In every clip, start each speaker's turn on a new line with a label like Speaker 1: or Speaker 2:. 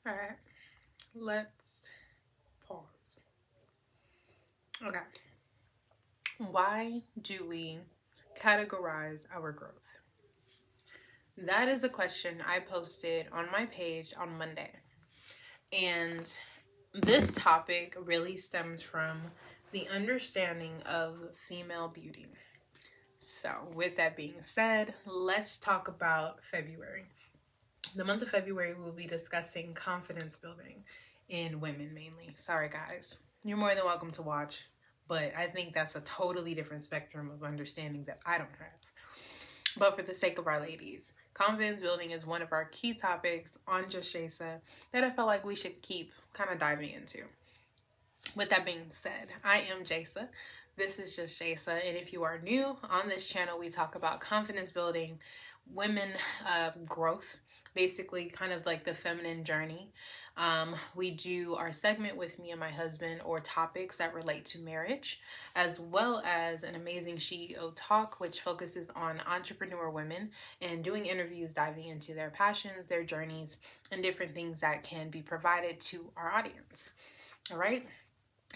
Speaker 1: All right, let's pause. Okay, why do we categorize our growth? That is a question I posted on my page on Monday. And this topic really stems from the understanding of female beauty. So, with that being said, let's talk about February. The month of February, we'll be discussing confidence building in women mainly. Sorry, guys. You're more than welcome to watch, but I think that's a totally different spectrum of understanding that I don't have. But for the sake of our ladies, confidence building is one of our key topics on Just Jaysa that I felt like we should keep kind of diving into. With that being said, I am Jaysa. This is Just Jaysa, and if you are new on this channel, we talk about confidence building, women growth, basically kind of like the feminine journey. We do our segment with me and my husband or topics that relate to marriage, as well as an amazing SheEO talk, which focuses on entrepreneur women and doing interviews, diving into their passions, their journeys, and different things that can be provided to our audience. All right.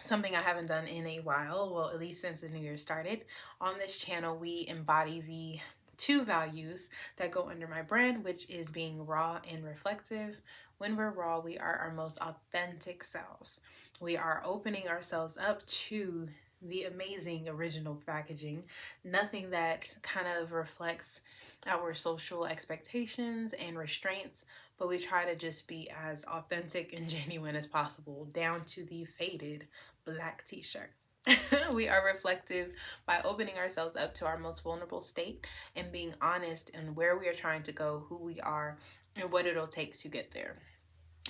Speaker 1: Something I haven't done in a while, well, at least since the new year started. On this channel, we embody the two values that go under my brand, which is being raw and reflective. When we're raw, we are our most authentic selves. We are opening ourselves up to the amazing original packaging, nothing that kind of reflects our social expectations and restraints, but we try to just be as authentic and genuine as possible, down to the faded black t-shirt. We are reflective by opening ourselves up to our most vulnerable state and being honest in where we are trying to go, who we are, and what it'll take to get there.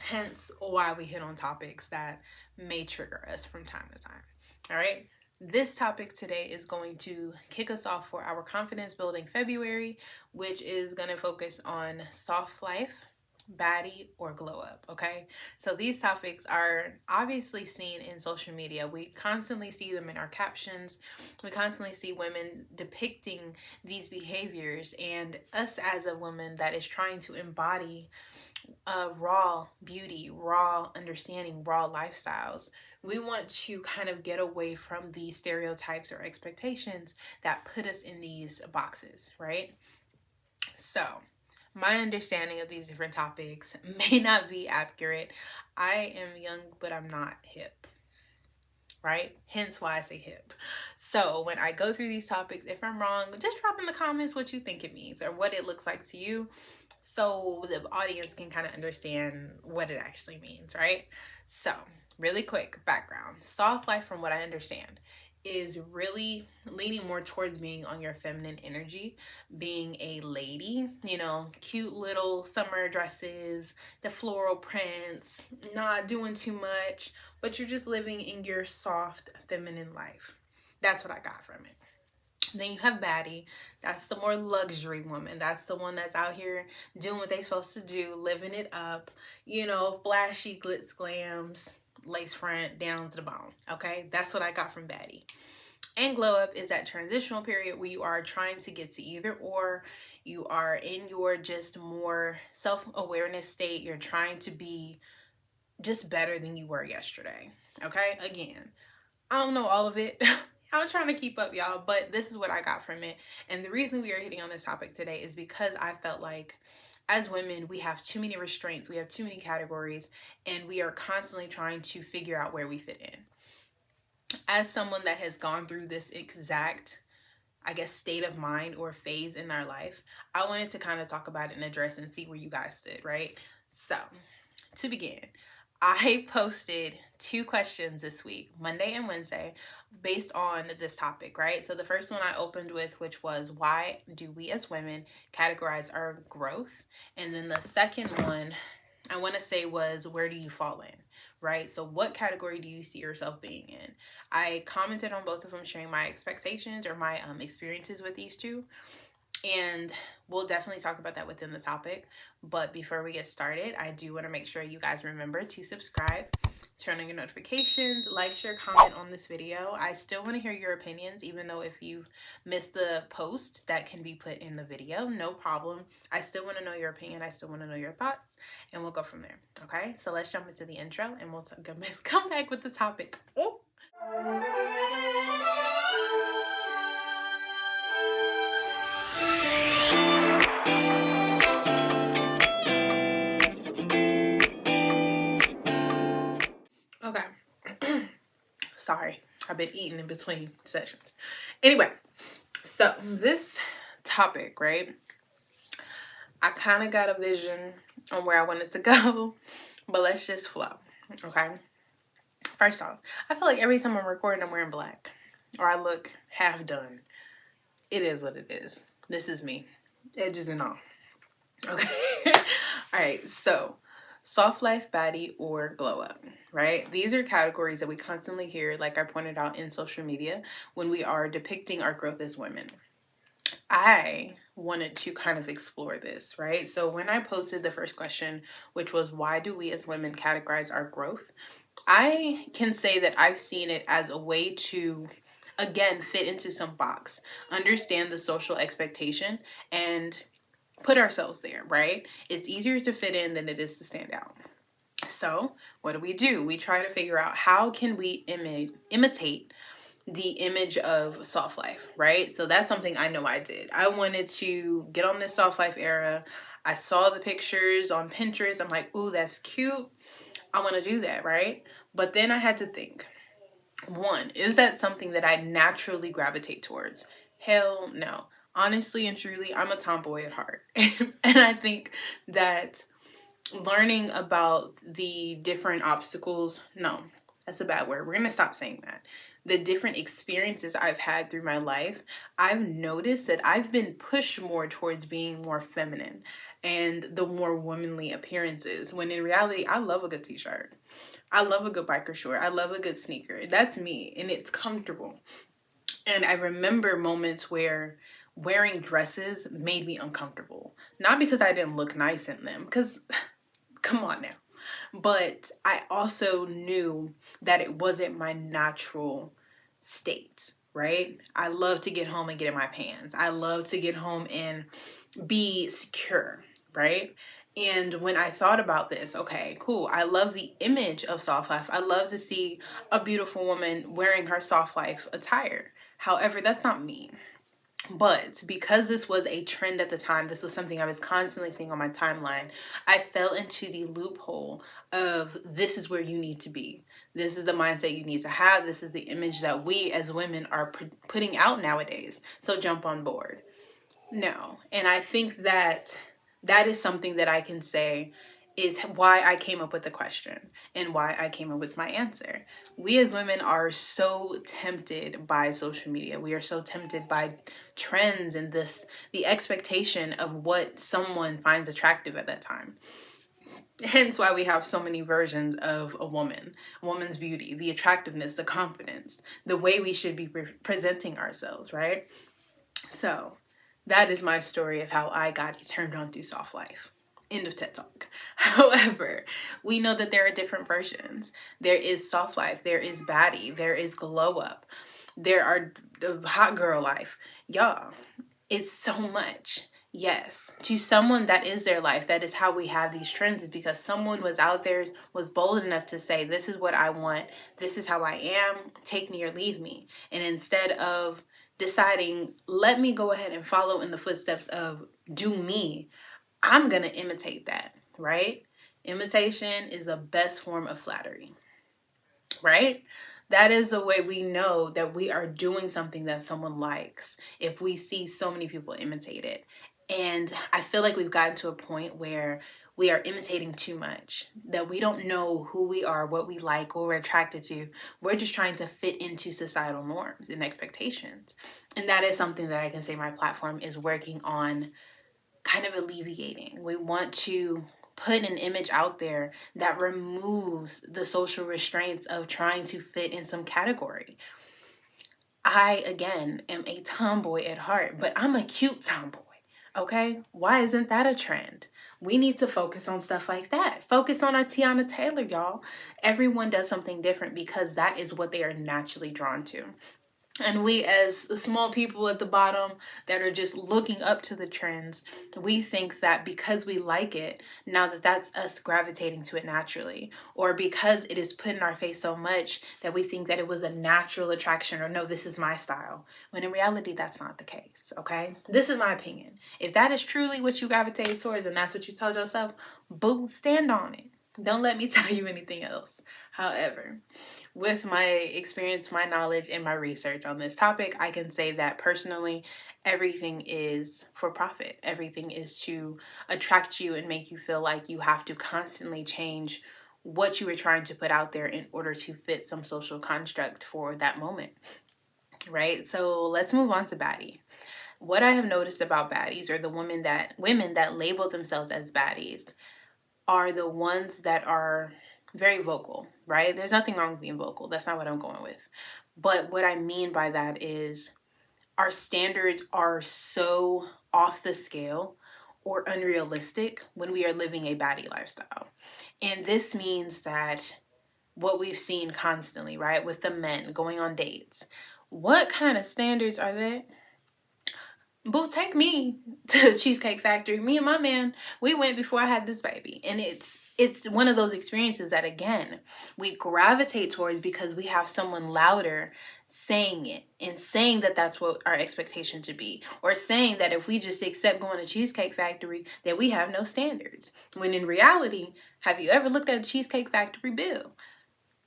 Speaker 1: Hence why we hit on topics that may trigger us from time to time. All right. This topic today is going to kick us off for our confidence building February, which is going to focus on soft life, Baddie, or GlowUp. Okay, so these topics are obviously seen in social media. We constantly see them in our captions. We constantly see women depicting these behaviors, and us as a woman that is trying to embody raw beauty, raw understanding, raw lifestyles. We want to kind of get away from these stereotypes or expectations that put us in these boxes, right? So, my understanding of these different topics may not be accurate. I am young, but I'm not hip, right? Hence why I say hip. So, when I go through these topics, if I'm wrong, just drop in the comments what you think it means or what it looks like to you, so the audience can kind of understand what it actually means, right? So, really quick background. Soft life, from what I understand, is really leaning more towards being on your feminine energy, being a lady, cute little summer dresses, the floral prints, not doing too much, but you're just living in your soft feminine life. That's what I got from it. Then you have Baddie. That's the more luxury woman. That's the one that's out here doing what they supposed to do, living it up, flashy glitz glams, lace front down to the bone. Okay, that's what I got from Baddie. And glow up is that transitional period where you are trying to get to either or. You are in your just more self-awareness state. You're trying to be just better than you were yesterday. Okay, again, I don't know all of it. I'm trying to keep up, y'all, but this is what I got from it. And the reason we are hitting on this topic today is because I felt like as women, we have too many restraints, we have too many categories, and we are constantly trying to figure out where we fit in. As someone that has gone through this exact, I guess, state of mind or phase in our life, I wanted to kind of talk about it and address and see where you guys stood, right? So, to begin, I posted 2 questions this week, Monday and Wednesday, based on this topic, right? So the first one I opened with, which was, why do we as women categorize our growth? And then the second one, I want to say, was, where do you fall in, right? So what category do you see yourself being in? I commented on both of them, sharing my expectations or my experiences with these two. And we'll definitely talk about that within the topic. But before we get started, I do want to make sure you guys remember to subscribe, turn on your notifications, like, share, comment on this video. I still want to hear your opinions, even though if you've missed the post, that can be put in the video. No problem. I still want to know your opinion. I still want to know your thoughts, and we'll go from there. Okay, so let's jump into the intro and we'll come back with the topic. Oh. Okay. Sorry, I've been eating in between sessions. Anyway, so this topic, right? I kind of got a vision on where I wanted to go, but let's just flow, okay? First off, I feel like every time I'm recording, I'm wearing black, or I look half done. It is what it is. This is me, edges and all. Okay. All right. So, soft life, baddie, or glow up, right? These are categories that we constantly hear, like I pointed out in social media, when we are depicting our growth as women. I wanted to kind of explore this, right? So when I posted the first question, which was why do we as women categorize our growth? I can say that I've seen it as a way to, again, fit into some box, understand the social expectation, and put ourselves there, right? It's easier to fit in than it is to stand out. So what do? We try to figure out how can we imitate the image of soft life, right? So that's something I know I did. I wanted to get on this soft life era. I saw the pictures on Pinterest. I'm like, ooh, that's cute. I want to do that, right? But then I had to think, one, is that something that I naturally gravitate towards? Hell no. Honestly and truly, I'm a tomboy at heart. And I think that learning about the different obstacles, no, that's a bad word. We're going to stop saying that. The different experiences I've had through my life, I've noticed that I've been pushed more towards being more feminine and the more womanly appearances, when in reality, I love a good t-shirt. I love a good biker short. I love a good sneaker. That's me, and it's comfortable. And I remember moments where wearing dresses made me uncomfortable. Not because I didn't look nice in them, because come on now. But I also knew that it wasn't my natural state, right? I love to get home and get in my pants. I love to get home and be secure, right? And when I thought about this, okay, cool. I love the image of soft life. I love to see a beautiful woman wearing her soft life attire. However, that's not me. But because this was a trend at the time, this was something I was constantly seeing on my timeline, I fell into the loophole of this is where you need to be. This is the mindset you need to have. This is the image that we as women are putting out nowadays. So jump on board. No. And I think that that is something that I can say is why I came up with the question and why I came up with my answer. We as women are so tempted by social media. We are so tempted by trends and the expectation of what someone finds attractive at that time. Hence why we have so many versions of a woman's beauty, the attractiveness, the confidence, the way we should be presenting ourselves, right? So that is my story of how I got turned on to soft life. End of TED Talk. However, we know that there are different versions. There is soft life, there is baddie, there is glow up, there are the hot girl life. Y'all, it's so much. Yes, to someone that is their life, that is how we have these trends, is because someone was out there, was bold enough to say, this is what I want, this is how I am, take me or leave me. And instead of deciding, let me go ahead and follow in the footsteps of do me, I'm going to imitate that, right? Imitation is the best form of flattery, right? That is the way we know that we are doing something that someone likes, if we see so many people imitate it. And I feel like we've gotten to a point where we are imitating too much, that we don't know who we are, what we like, what we're attracted to. We're just trying to fit into societal norms and expectations. And that is something that I can say my platform is working on kind of alleviating. We want to put an image out there that removes the social restraints of trying to fit in some category. I, again, am a tomboy at heart, but I'm a cute tomboy. Okay? Why isn't that a trend? We need to focus on stuff like that. Focus on our Tiana Taylor, y'all. Everyone does something different because that is what they are naturally drawn to. And we, as small people at the bottom that are just looking up to the trends, we think that because we like it, now that that's us gravitating to it naturally, or because it is put in our face so much that we think that it was a natural attraction, or no, this is my style. When in reality, that's not the case, okay? This is my opinion. If that is truly what you gravitate towards and that's what you told yourself, boo, stand on it. Don't let me tell you anything else. However, with my experience, my knowledge, and my research on this topic, I can say that personally, everything is for profit. Everything is to attract you and make you feel like you have to constantly change what you were trying to put out there in order to fit some social construct for that moment, right? So let's move on to baddie. What I have noticed about baddies, or the women that label themselves as baddies, are the ones that are very vocal, right? There's nothing wrong with being vocal. That's not what I'm going with. But what I mean by that is our standards are so off the scale or unrealistic when we are living a baddie lifestyle. And this means that what we've seen constantly, right, with the men going on dates, what kind of standards are there? Boo, take me to the Cheesecake Factory. Me and my man, we went before I had this baby. And it's one of those experiences that, again, we gravitate towards because we have someone louder saying it and saying that that's what our expectation should be, or saying that if we just accept going to Cheesecake Factory, that we have no standards. When in reality, have you ever looked at a Cheesecake Factory bill?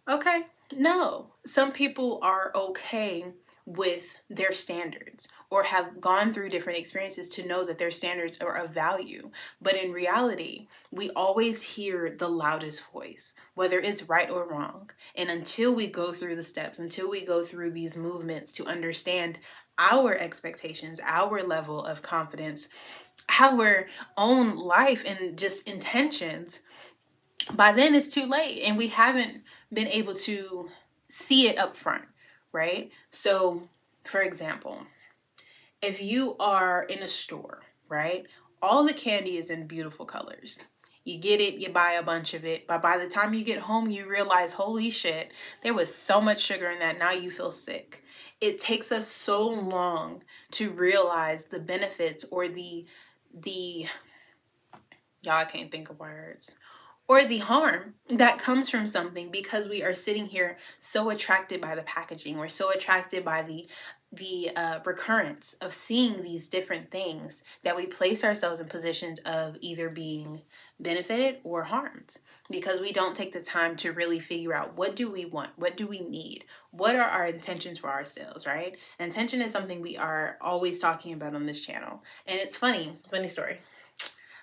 Speaker 1: Okay, no. Some people are okay with their standards or have gone through different experiences to know that their standards are of value. But in reality, we always hear the loudest voice, whether it's right or wrong. And until we go through the steps, until we go through these movements to understand our expectations, our level of confidence, our own life, and just intentions, by then it's too late and we haven't been able to see it up front, right? So, for example, if you are in a store, right, all the candy is in beautiful colors. You get it, you buy a bunch of it, but by the time you get home, you realize, holy shit, there was so much sugar in that, now you feel sick. It takes us so long to realize the benefits or the y'all, I can't think of words, or the harm that comes from something, because we are sitting here so attracted by the packaging. We're so attracted by the recurrence of seeing these different things that we place ourselves in positions of either being benefited or harmed, because we don't take the time to really figure out, what do we want, what do we need, what are our intentions for ourselves, right? Intention is something we are always talking about on this channel. And it's funny story,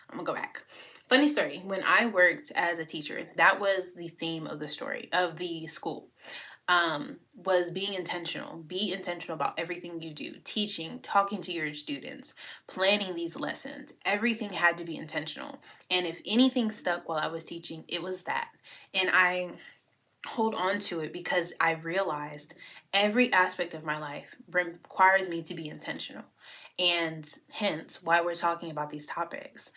Speaker 1: I'm gonna go back. Funny story, when I worked as a teacher, that was the theme of the story, of the school, was being intentional. Be intentional about everything you do. Teaching, talking to your students, planning these lessons. Everything had to be intentional. And if anything stuck while I was teaching, it was that. And I hold on to it because I realized every aspect of my life requires me to be intentional. And hence why we're talking about these topics.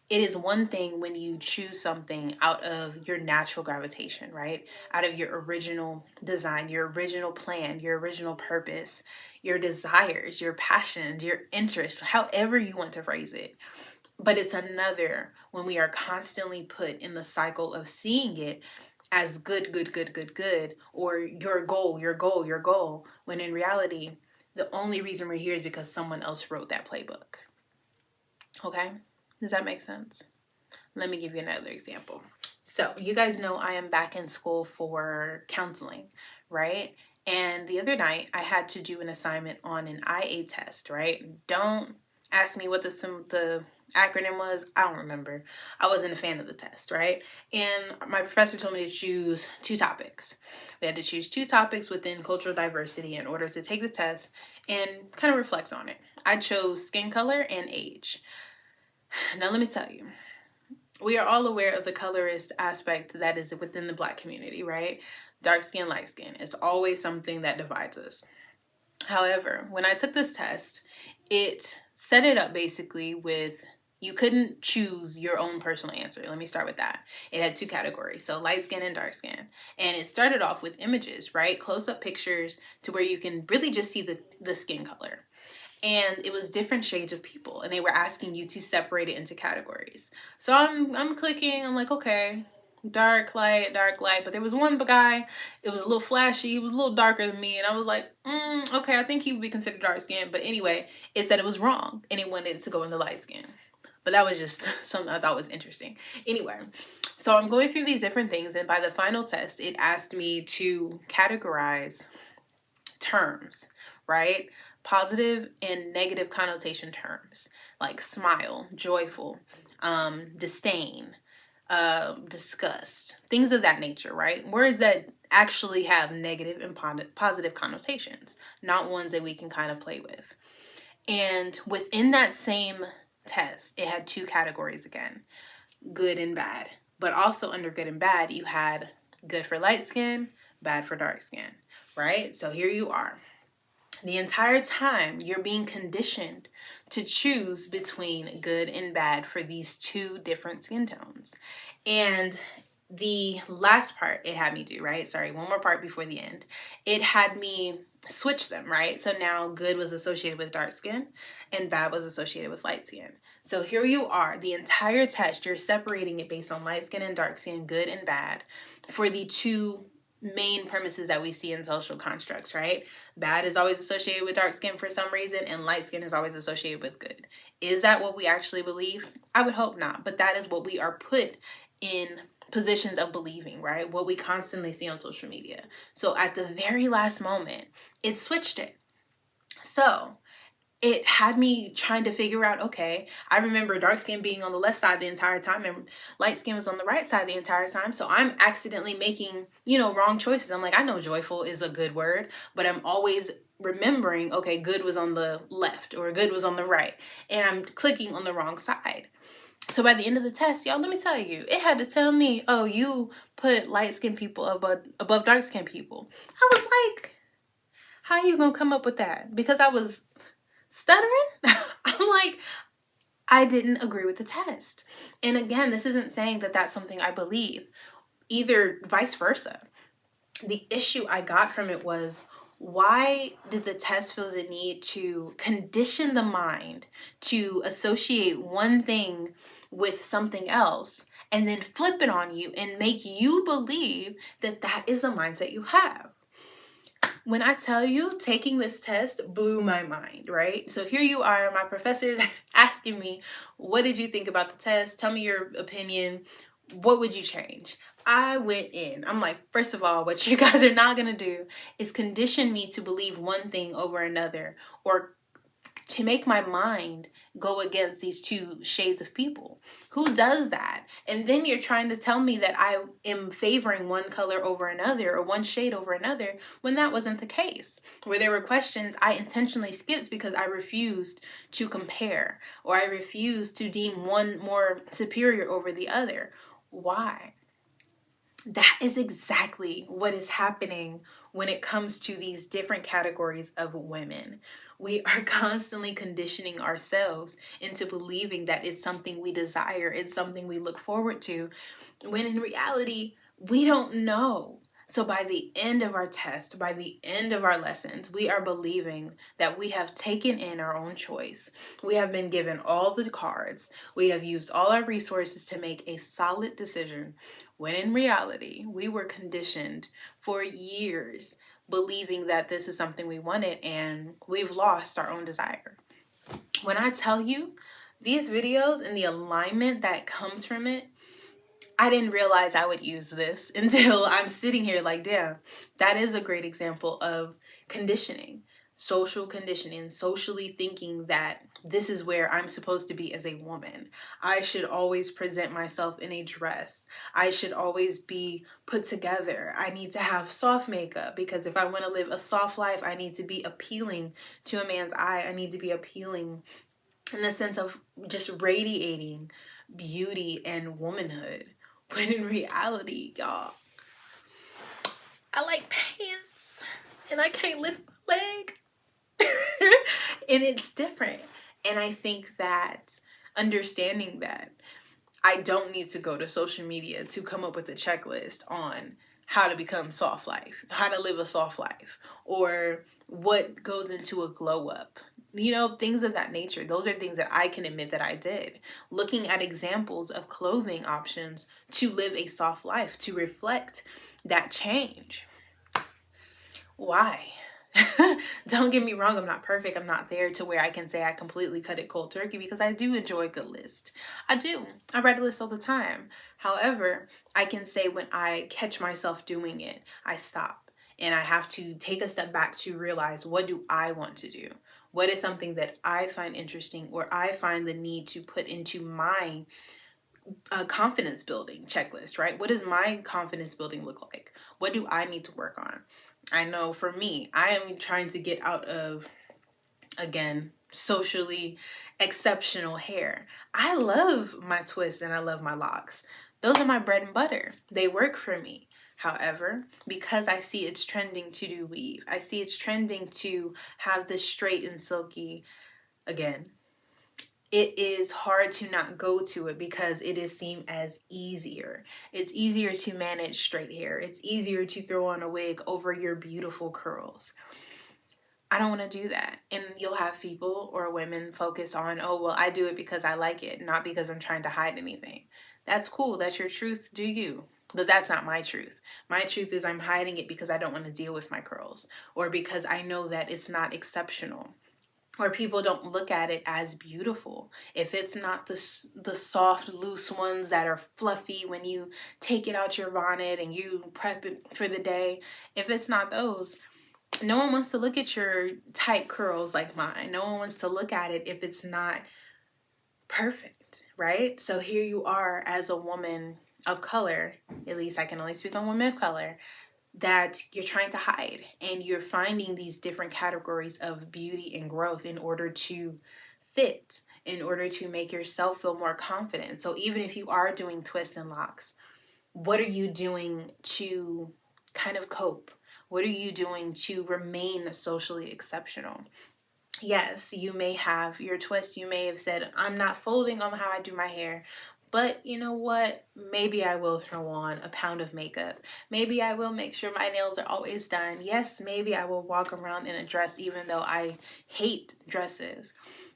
Speaker 1: It is one thing when you choose something out of your natural gravitation, right? Out of your original design, your original plan, your original purpose, your desires, your passions, your interests, however you want to phrase it. But it's another when we are constantly put in the cycle of seeing it as good, or your goal, when in reality, the only reason we're here is because someone else wrote that playbook. Okay? Does that make sense? Let me give you another example. So you guys know I am back in school for counseling, right? And the other night I had to do an assignment on an IA test, right? Don't ask me what the acronym was. I don't remember. I wasn't a fan of the test, right? And my professor told me to choose 2 topics. We had to choose 2 topics within cultural diversity in order to take the test and kind of reflect on it. I chose skin color and age. Now let me tell you, we are all aware of the colorist aspect that is within the Black community, right? Dark skin, light skin. It's always something that divides us. However, when I took this test, it set it up basically with, you couldn't choose your own personal answer. Let me start with that. It had two categories, so light skin and dark skin. And it started off with images, right? Close-up pictures to where you can really just see the skin color. And it was different shades of people, and they were asking you to separate it into categories. So I'm clicking, I'm like, okay, dark, light, but there was one guy, it was a little flashy, he was a little darker than me, and I was like, okay, I think he would be considered dark skin. But anyway, it said it was wrong, and it wanted it to go in the light skin. But that was just something I thought was interesting. Anyway, so I'm going through these different things, and by the final test, it asked me to categorize terms, right? Positive and negative connotation terms, like smile, joyful, disdain, disgust, things of that nature, right? Words that actually have negative and positive connotations, not ones that we can kind of play with. And within that same test, it had two categories again, good and bad. But also under good and bad, you had good for light skin, bad for dark skin, right? So here you are. The entire time, you're being conditioned to choose between good and bad for these two different skin tones. And the last part it had me do, right? Sorry, one more part before the end. It had me switch them, right? So now good was associated with dark skin and bad was associated with light skin. So here you are, the entire test, you're separating it based on light skin and dark skin, good and bad, for the two main premises that we see in social constructs, right? Bad is always associated with dark skin for some reason, and light skin is always associated with good. Is that what we actually believe? I would hope not, but that is what we are put in positions of believing, right? What we constantly see on social media. So at the very last moment, it switched it. So it had me trying to figure out, okay, I remember dark skin being on the left side the entire time and light skin was on the right side the entire time. So I'm accidentally making, wrong choices. I'm like, I know joyful is a good word, but I'm always remembering, okay, good was on the left or good was on the right. And I'm clicking on the wrong side. So by the end of the test, y'all, let me tell you, it had to tell me, oh, you put light skinned people above dark skinned people. I was like, how are you going to come up with that? Because I was stuttering. I'm like, I didn't agree with the test. And again, this isn't saying that that's something I believe, either vice versa. The issue I got from it was, why did the test feel the need to condition the mind to associate one thing with something else and then flip it on you and make you believe that that is the mindset you have? When I tell you, taking this test blew my mind, right? So here you are, my professor's asking me, what did you think about the test? Tell me your opinion. What would you change? I went in. I'm like, first of all, what you guys are not going to do is condition me to believe one thing over another, or to make my mind go against these two shades of people. Who does that? And then you're trying to tell me that I am favoring one color over another or one shade over another when that wasn't the case. Where there were questions I intentionally skipped because I refused to compare, or I refused to deem one more superior over the other. Why? That is exactly what is happening when it comes to these different categories of women. We are constantly conditioning ourselves into believing that it's something we desire, it's something we look forward to, when in reality, we don't know. So by the end of our test, by the end of our lessons, we are believing that we have taken in our own choice. We have been given all the cards. We have used all our resources to make a solid decision, when in reality, we were conditioned for years believing that this is something we wanted, and we've lost our own desire. When I tell you, these videos and the alignment that comes from it, I didn't realize I would use this until I'm sitting here like, damn, that is a great example of conditioning, social conditioning, socially thinking that this is where I'm supposed to be as a woman. I should always present myself in a dress. I should always be put together. I need to have soft makeup because if I want to live a soft life, I need to be appealing to a man's eye. I need to be appealing in the sense of just radiating beauty and womanhood. When in reality, y'all, I like pants and I can't lift my leg. And it's different. And I think that understanding that I don't need to go to social media to come up with a checklist on how to become soft life, how to live a soft life, or what goes into a glow up. You know, things of that nature. Those are things that I can admit that I did. Looking at examples of clothing options to live a soft life, to reflect that change. Why? Don't get me wrong, I'm not perfect. I'm not there to where I can say I completely cut it cold turkey, because I do enjoy a good list. I do. I write a list all the time. However, I can say when I catch myself doing it, I stop. And I have to take a step back to realize, what do I want to do? What is something that I find interesting, or I find the need to put into my confidence building checklist, right? What does my confidence building look like? What do I need to work on? I know for me, I am trying to get out of, again, socially exceptional hair. I love my twists and I love my locks. Those are my bread and butter. They work for me. However, because I see it's trending to do weave, I see it's trending to have this straight and silky, again, it is hard to not go to it because it is seen as easier. It's easier to manage straight hair. It's easier to throw on a wig over your beautiful curls. I don't want to do that. And you'll have people or women focus on, oh, well, I do it because I like it, not because I'm trying to hide anything. That's cool. That's your truth. Do you? But that's not my truth. My truth is I'm hiding it because I don't want to deal with my curls, or because I know that it's not exceptional, or people don't look at it as beautiful. If it's not the soft, loose ones that are fluffy when you take it out your bonnet and you prep it for the day, if it's not those, no one wants to look at your tight curls like mine. No one wants to look at it if it's not perfect, right? So here you are as a woman of color, at least I can only speak on women of color, that you're trying to hide, and you're finding these different categories of beauty and growth in order to fit, in order to make yourself feel more confident. So even if you are doing twists and locks, what are you doing to kind of cope? What are you doing to remain socially exceptional? Yes, you may have your twist. You may have said, I'm not folding on how I do my hair. But you know what? Maybe I will throw on a pound of makeup. Maybe I will make sure my nails are always done. Yes, maybe I will walk around in a dress even though I hate dresses.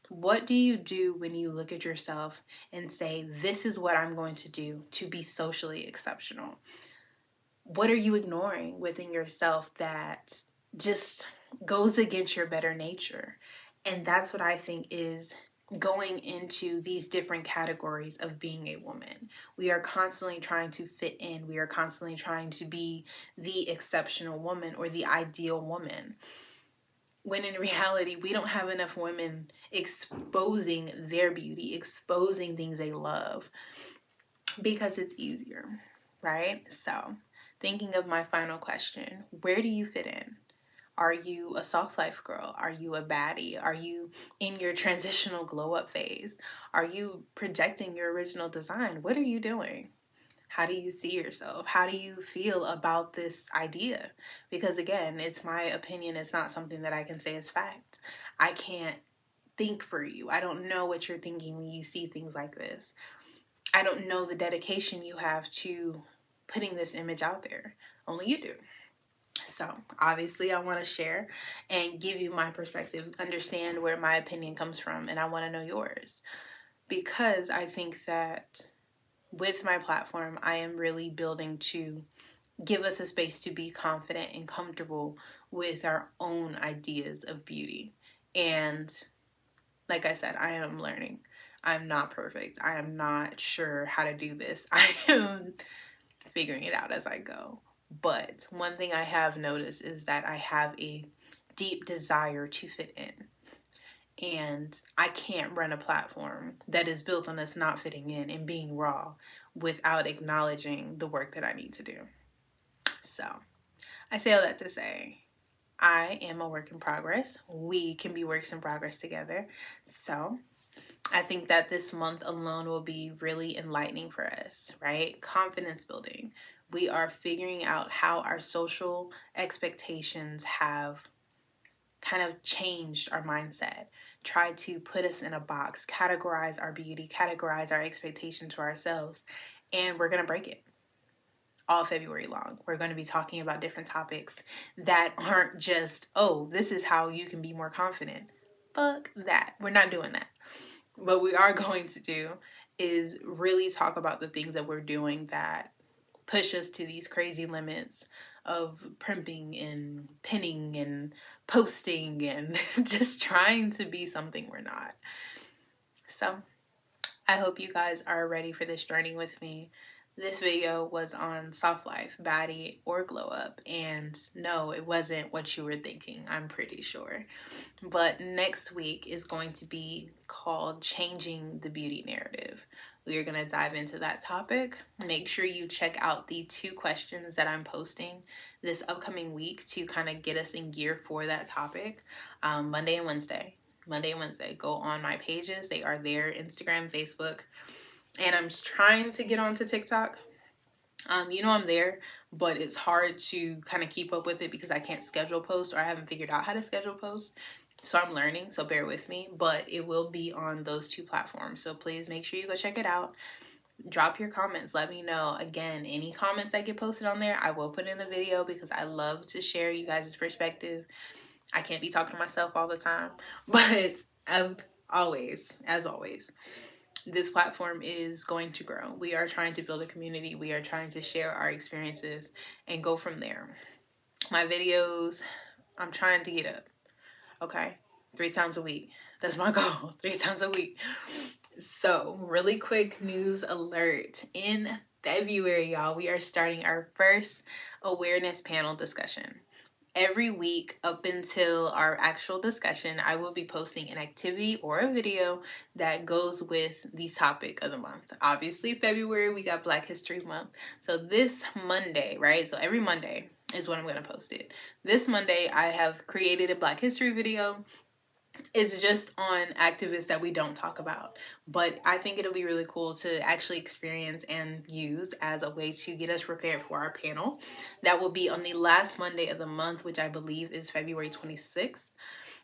Speaker 1: What do you do when you look at yourself and say, this is what I'm going to do to be socially exceptional? What are you ignoring within yourself that just goes against your better nature? And that's what I think is going into these different categories of being a woman. We are constantly trying to fit in. We are constantly trying to be the exceptional woman or the ideal woman, when in reality, we don't have enough women exposing their beauty, exposing things they love, because it's easier, right? So, thinking of my final question, where do you fit in? Are you a soft life girl? Are you a baddie? Are you in your transitional glow up phase? Are you projecting your original design? What are you doing? How do you see yourself? How do you feel about this idea? Because again, it's my opinion. It's not something that I can say as fact. I can't think for you. I don't know what you're thinking when you see things like this. I don't know the dedication you have to putting this image out there. Only you do. So obviously I want to share and give you my perspective, understand where my opinion comes from, and I want to know yours. Because I think that with my platform, I am really building to give us a space to be confident and comfortable with our own ideas of beauty. And like I said, I am learning. I'm not perfect. I am not sure how to do this. I am figuring it out as I go. But one thing I have noticed is that I have a deep desire to fit in. And I can't run a platform that is built on us not fitting in and being raw without acknowledging the work that I need to do. So I say all that to say, I am a work in progress. We can be works in progress together. So I think that this month alone will be really enlightening for us, right? Confidence building. We are figuring out how our social expectations have kind of changed our mindset, try to put us in a box, categorize our beauty, categorize our expectation to ourselves, and we're going to break it all February long. We're going to be talking about different topics that aren't just, oh, this is how you can be more confident. Fuck that. We're not doing that. What we are going to do is really talk about the things that we're doing that push us to these crazy limits of primping and pinning and posting and just trying to be something we're not. So I hope you guys are ready for this journey with me. This video was on Soft Life, Baddie, or GlowUp, and no, it wasn't what you were thinking, I'm pretty sure. But next week is going to be called Changing the Beauty Narrative. We are going to dive into that topic. Make sure you check out the 2 questions that I'm posting this upcoming week to kind of get us in gear for that topic. Monday and Wednesday. Go on my pages. They are there, Instagram, Facebook. And I'm trying to get onto TikTok. I'm there, but it's hard to kind of keep up with it because I can't schedule posts, or I haven't figured out how to schedule posts. So I'm learning, so bear with me, but it will be on those 2 platforms. So please make sure you go check it out. Drop your comments. Let me know. Again, any comments that get posted on there, I will put in the video because I love to share you guys' perspective. I can't be talking to myself all the time, but as always, this platform is going to grow. We are trying to build a community. We are trying to share our experiences and go from there. My videos, I'm trying to get up, okay? 3 times a week. That's my goal, 3 times a week. So, really quick news alert. In February, y'all, we are starting our first awareness panel discussion. Every week up until our actual discussion, I will be posting an activity or a video that goes with the topic of the month. Obviously, February, we got Black History Month. So this Monday, right? So every Monday is when I'm going to post it. This Monday, I have created a Black History video. It's just on activists that we don't talk about, but I think it'll be really cool to actually experience and use as a way to get us prepared for our panel. That will be on the last Monday of the month, which I believe is February 26th.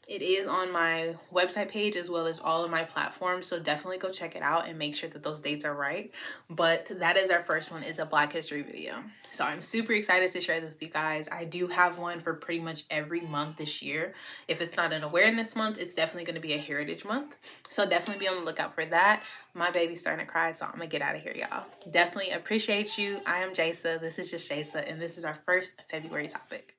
Speaker 1: It is on my website page as well as all of my platforms, so definitely go check it out and make sure that those dates are right. But that is our first one, is a Black History video. So I'm super excited to share this with you guys. I do have one for pretty much every month this year. If it's not an awareness month, it's definitely going to be a heritage month. So definitely be on the lookout for that. My baby's starting to cry, so I'm going to get out of here, y'all. Definitely appreciate you. I am Jaysa. This is just Jaysa, and this is our first February topic.